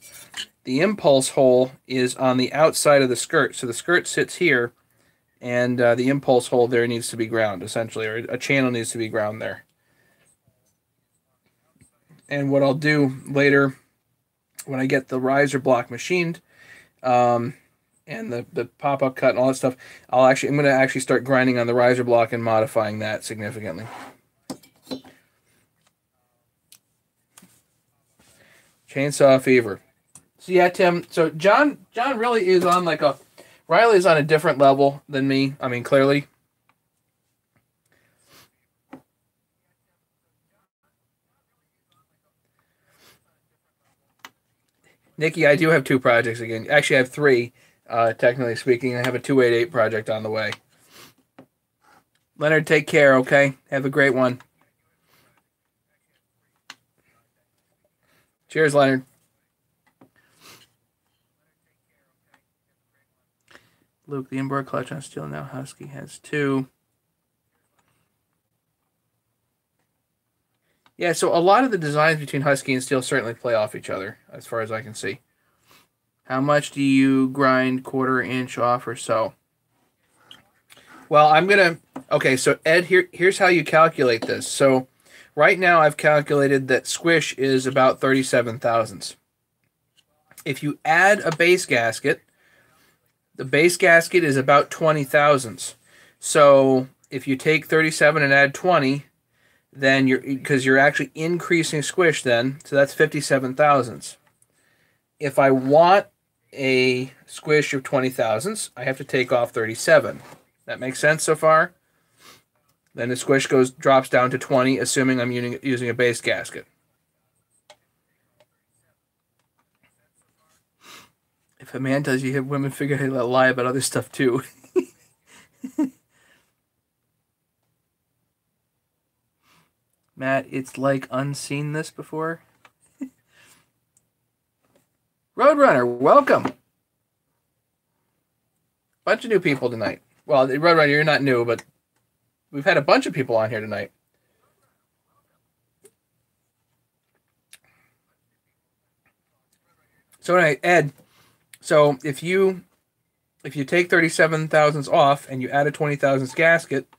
the impulse hole is on the outside of the skirt. So the skirt sits here, and the impulse hole there needs to be ground, essentially, or a channel needs to be ground there. And what I'll do later when I get the riser block machined, and the pop-up cut and all that stuff, I'm going to actually start grinding on the riser block and modifying that significantly. Chainsaw fever. So yeah, Tim. So John really is on Riley is on a different level than me. I mean, clearly. Nikki, I do have two projects again. Actually, I have three. Technically speaking, I have a 288 project on the way. Leonard, take care, okay? Have a great one. Cheers, Leonard. Luke, the inboard clutch on steel now. Husky has two. Yeah, so a lot of the designs between Husky and Steel certainly play off each other, as far as I can see. How much do you grind 1/4 inch off or so? Well, I'm gonna. Okay, so Ed, here's how you calculate this. So, right now I've calculated that squish is about 37 thousandths. If you add a base gasket, the base gasket is about 20 thousandths. So if you take 37 and add 20, then you're actually increasing squish then, so that's 57 thousandths. If I want a squish of 20 thousandths, I have to take off 37. That makes sense so far? Then the squish drops down to 20, assuming I'm using a base gasket. If a man does, you have women figure out how to lie about other stuff too. Matt, it's like unseen this before. Roadrunner, welcome. Bunch of new people tonight. Well, Roadrunner, you're not new, but we've had a bunch of people on here tonight. So anyway, Ed, so if you take 37 thousandths off and you add a 20 thousandths gasket,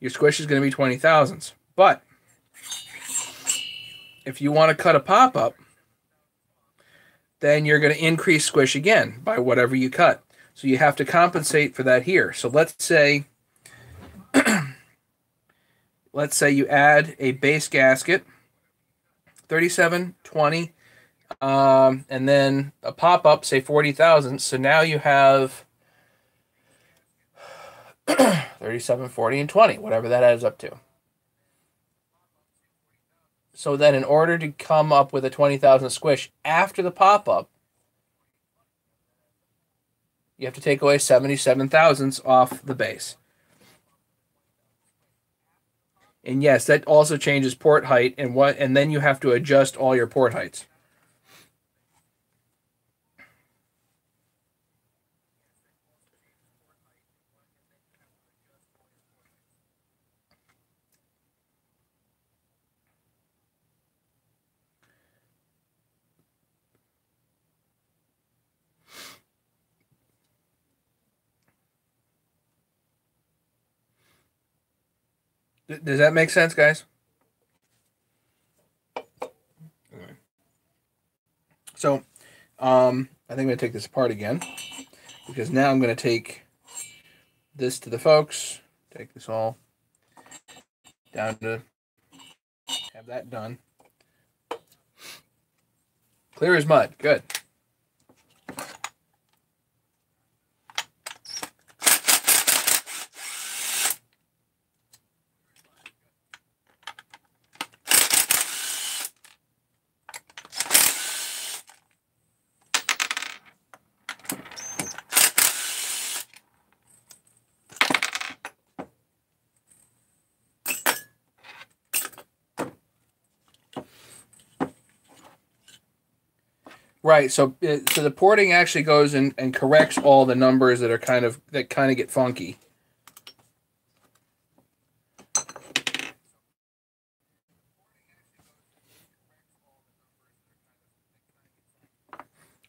your squish is going to be 20 thousandths. But if you want to cut a pop-up, then you're going to increase squish again by whatever you cut. So you have to compensate for that here. So let's say you add a base gasket, 37, 20, and then a pop-up, say 40 thousandths. So now you have 37, 40, and 20, whatever that adds up to. So then in order to come up with a 20,000 squish after the pop-up, you have to take away 77 thousandths off the base. And yes, that also changes port height and then you have to adjust all your port heights. Does that make sense, guys? So, I think I'm going to take this apart again because now I'm going to take this to the folks, take this all down to have that done. Clear as mud. Good. Right, so the porting actually goes and corrects all the numbers that kind of get funky.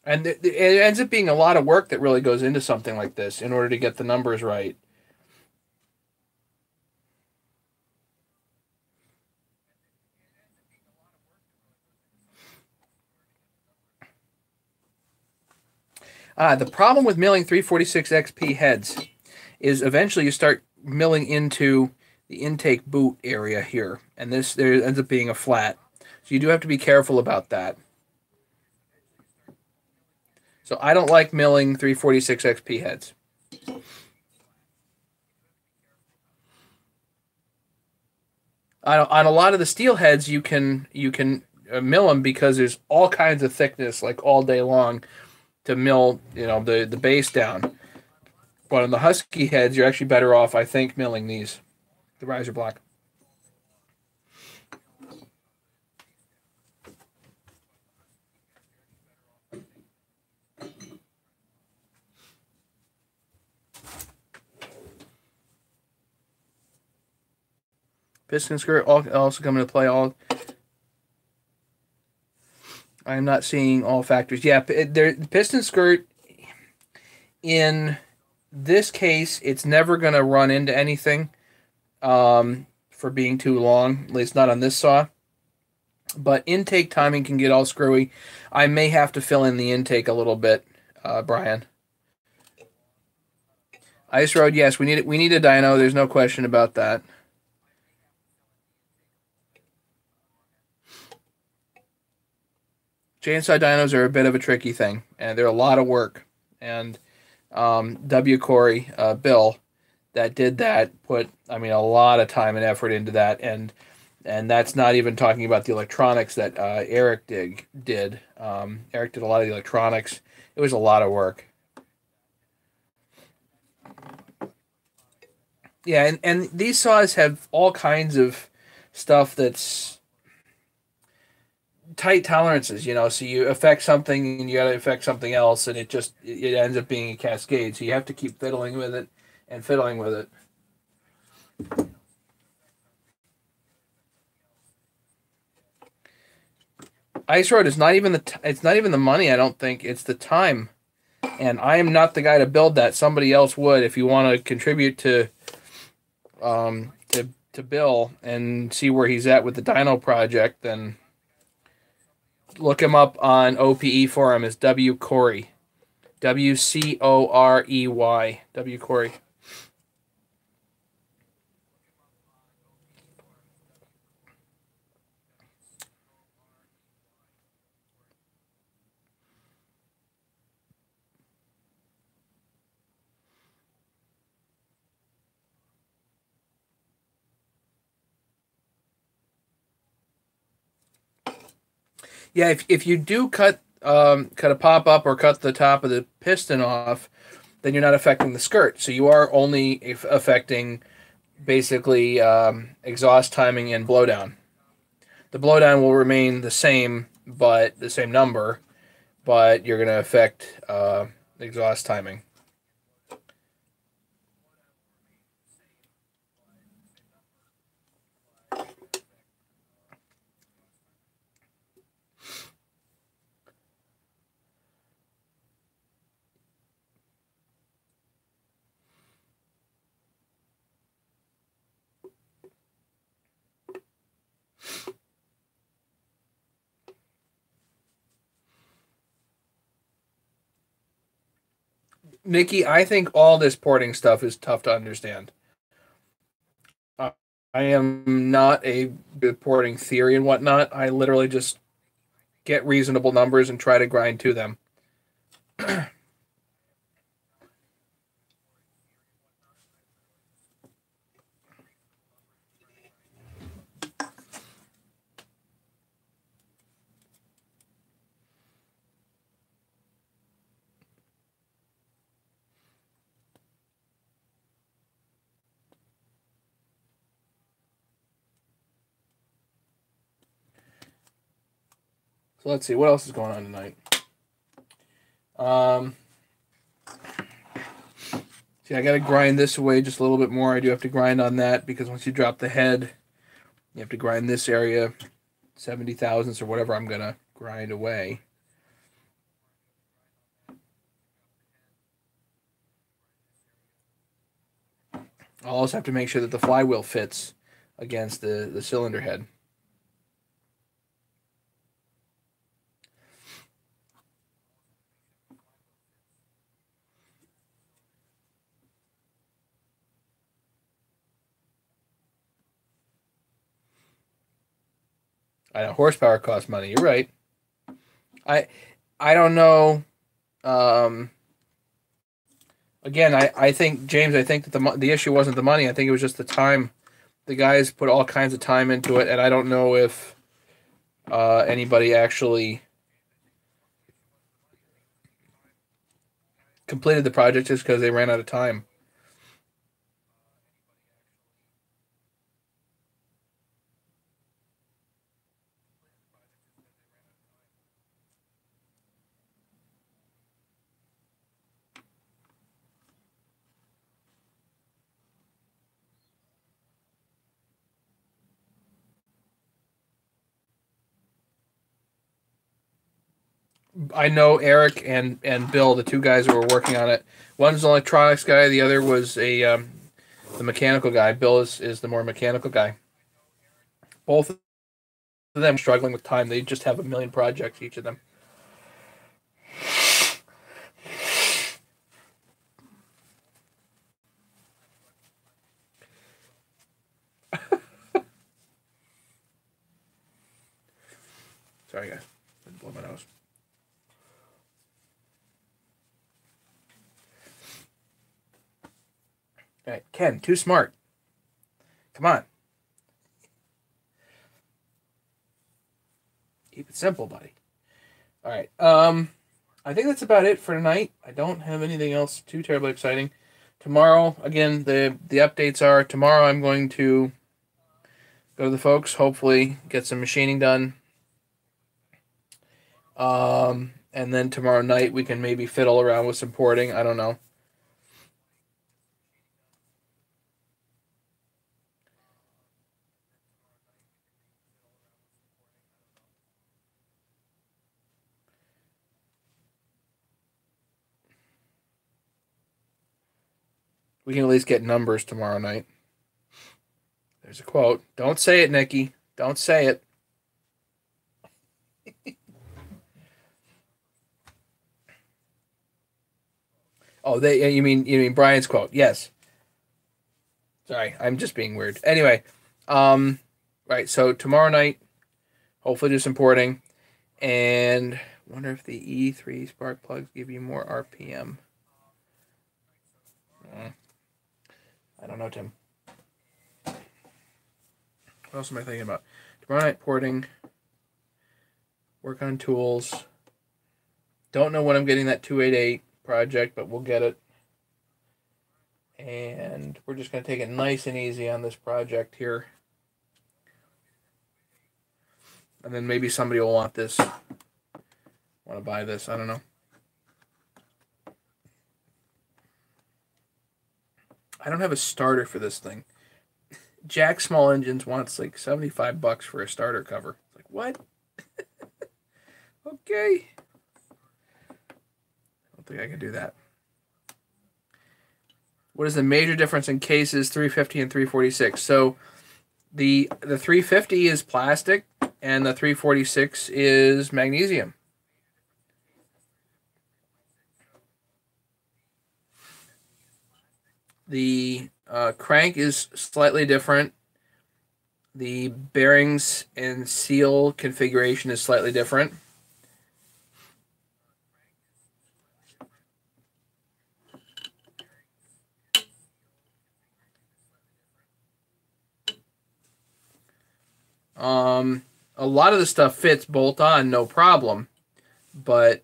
And it ends up being a lot of work that really goes into something like this in order to get the numbers right. The problem with milling 346 XP heads is eventually you start milling into the intake boot area here, and there ends up being a flat. So you do have to be careful about that. So I don't like milling 346 XP heads. On a lot of the steel heads, you can mill them because there's all kinds of thickness, like all day long, to mill the base down. But on the Husky heads, you're actually better off, I think, milling these, the riser block. Piston skirt also come into play. I'm not seeing all factors. Yeah, the piston skirt in this case, it's never going to run into anything for being too long, at least not on this saw. But intake timing can get all screwy. I may have to fill in the intake a little bit, Brian. Ice Road, yes, we need a dyno. There's no question about that. Chainsaw dynos are a bit of a tricky thing, and they're a lot of work. And W. Corey, Bill, that did that, put a lot of time and effort into that, and that's not even talking about the electronics that Eric did. Eric did a lot of the electronics. It was a lot of work. Yeah, and these saws have all kinds of stuff that's tight tolerances, so you affect something and you got to affect something else, and it ends up being a cascade. So you have to keep fiddling with it and fiddling with it. Ice Road is not even it's not even the money. I don't think it's the time, and I am not the guy to build that. Somebody else would. If you want to contribute to Bill and see where he's at with the Dyno project, then look him up on OPE forum as W Corey, WCOREY, W Corey. Yeah, if you do cut a pop up or cut the top of the piston off, then you're not affecting the skirt. So you are only affecting basically exhaust timing and blowdown. The blowdown will remain the same, but the same number, but you're going to affect exhaust timing. Nikki, I think all this porting stuff is tough to understand. I am not a good porting theory and whatnot. I literally just get reasonable numbers and try to grind to them. So let's see what else is going on tonight. See, I got to grind this away just a little bit more. I do have to grind on that because once you drop the head, you have to grind this area 70 thousandths or whatever I'm going to grind away. I'll also have to make sure that the flywheel fits against the cylinder head. I know horsepower costs money. You're right. I don't know. Again, I think James. I think that the issue wasn't the money. I think it was just the time. The guys put all kinds of time into it, and I don't know if anybody actually completed the project just because they ran out of time. I know Eric and Bill, the two guys who were working on it. One's an electronics guy. The other was the mechanical guy. Bill is the more mechanical guy. Both of them struggling with time. They just have a million projects, each of them. Sorry, guys. I blow my nose. All right, Ken, too smart. Come on. Keep it simple, buddy. All right. I think that's about it for tonight. I don't have anything else too terribly exciting. Tomorrow, again, the updates are tomorrow I'm going to go to the folks, hopefully get some machining done. And then tomorrow night we can maybe fiddle around with some porting. I don't know. We can at least get numbers tomorrow night. There's a quote. Don't say it, Nikki. Don't say it. Oh, you mean Brian's quote? Yes. Sorry, I'm just being weird. Anyway, right. So tomorrow night, hopefully do some porting, and wonder if the E3 spark plugs give you more RPM. I don't know, Tim. What else am I thinking about? Tomorrow night porting. Work on tools. Don't know when I'm getting that 288 project, but we'll get it. And we're just going to take it nice and easy on this project here. And then maybe somebody will want this. Want to buy this. I don't know. I don't have a starter for this thing. Jack Small Engines wants like $75 for a starter cover. Like, what? Okay. I don't think I can do that. What is the major difference in cases 350 and 346? So the 350 is plastic and the 346 is magnesium. The crank is slightly different. The bearings and seal configuration is slightly different. A lot of the stuff fits bolt on, no problem. But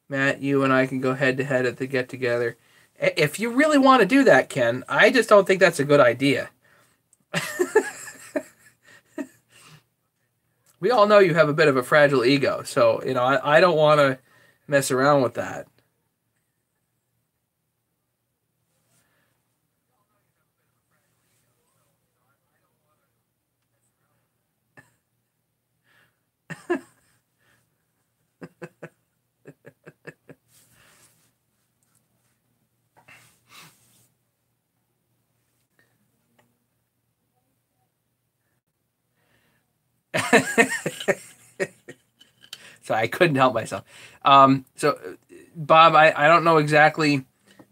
Matt, you and I can go head to head at the get together. If you really want to do that, Ken, I just don't think that's a good idea. We all know you have a bit of a fragile ego, so I don't want to mess around with that. So I couldn't help myself. So Bob, I don't know exactly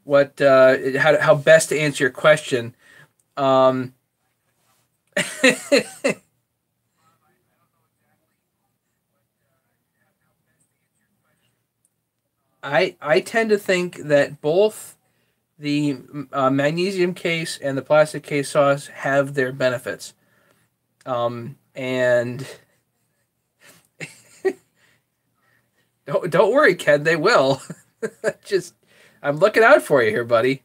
what how best to answer your question. I tend to think that both the magnesium case and the plastic case saws have their benefits. And don't worry, Ken, they will. Just I'm looking out for you here, buddy.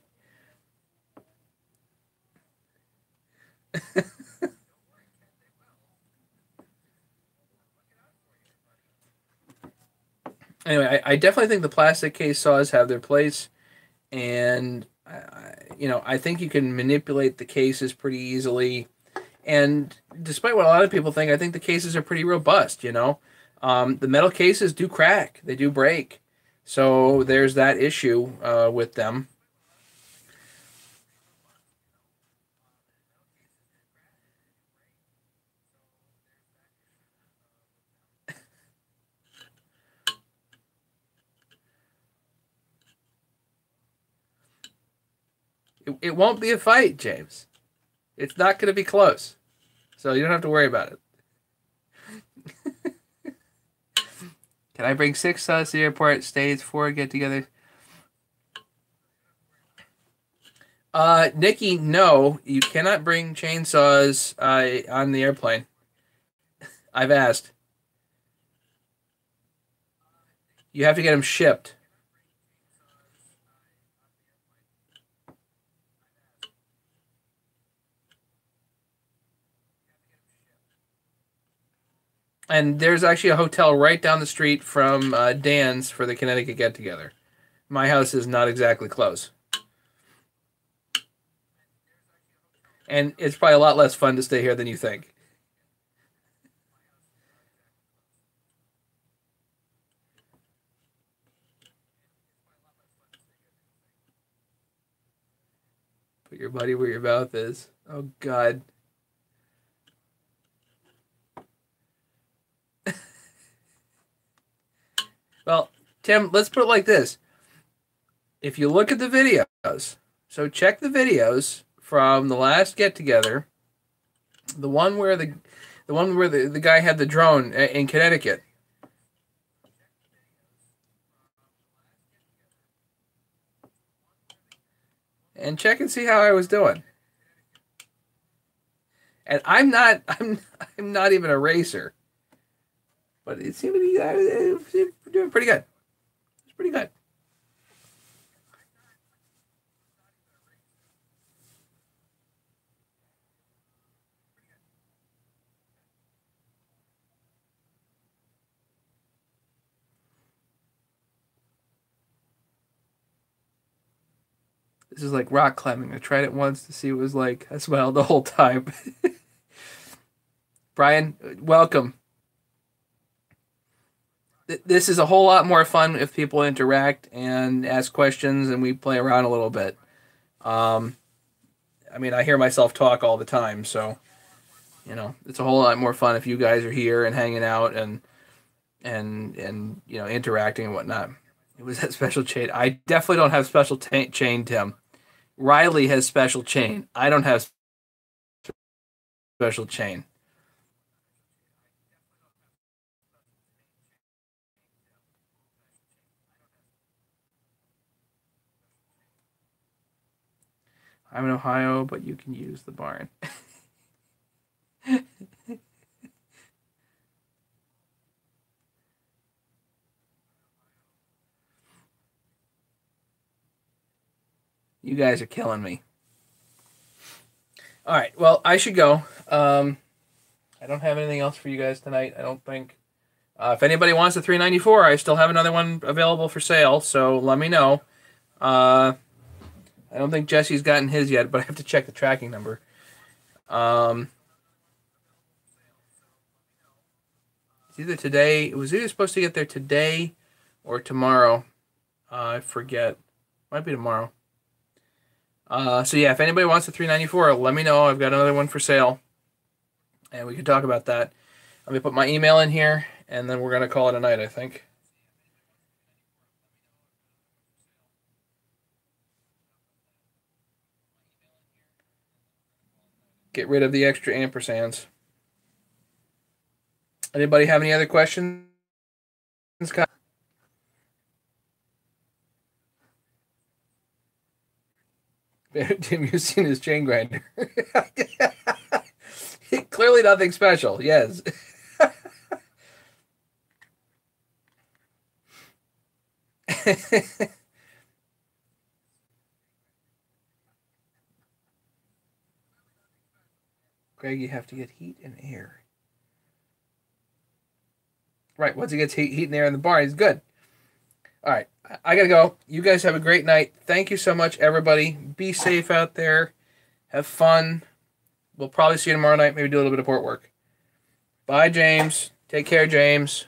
Anyway, I definitely think the plastic case saws have their place, and I think you can manipulate the cases pretty easily. And despite what a lot of people think, I think the cases are pretty robust. The metal cases do crack. They do break. So there's that issue with them. It won't be a fight, James. It's not going to be close. So you don't have to worry about it. Can I bring 6 saws to the airport? Stays 4 get together. Nikki, no, you cannot bring chainsaws on the airplane. I've asked. You have to get them shipped. And there's actually a hotel right down the street from Dan's for the Connecticut get-together. My house is not exactly close. And it's probably a lot less fun to stay here than you think. Put your buddy where your mouth is. Oh, God. Well, Tim, let's put it like this. If you look at the videos, so check the videos from the last get-together, the one where the guy had the drone in Connecticut. And check and see how I was doing. And I'm not even a racer. But it seemed to be doing pretty good. It's pretty good. This is like rock climbing. I tried it once to see what it was like. I smiled the whole time. Brian, welcome. This is a whole lot more fun if people interact and ask questions and we play around a little bit. I mean, I hear myself talk all the time, so it's a whole lot more fun if you guys are here and hanging out and interacting and whatnot. It was that special chain. I definitely don't have special chain, Tim. Riley has special chain. I don't have special chain. I'm in Ohio, but you can use the barn. You guys are killing me. All right, well, I should go. I don't have anything else for you guys tonight, I don't think. If anybody wants a 394, I still have another one available for sale, so let me know. I don't think Jesse's gotten his yet, but I have to check the tracking number. It's either today. It was either supposed to get there today or tomorrow. I forget. Might be tomorrow. So yeah, if anybody wants a 394, let me know. I've got another one for sale, and we can talk about that. Let me put my email in here, and then we're gonna call it a night, I think. Get rid of the extra ampersands. Anybody have any other questions? Tim, you've seen his chain grinder. Clearly nothing special, yes. Greg, you have to get heat and air. Right, once he gets heat and air in the barn, he's good. All right, I gotta go. You guys have a great night. Thank you so much, everybody. Be safe out there. Have fun. We'll probably see you tomorrow night. Maybe do a little bit of port work. Bye, James. Take care, James.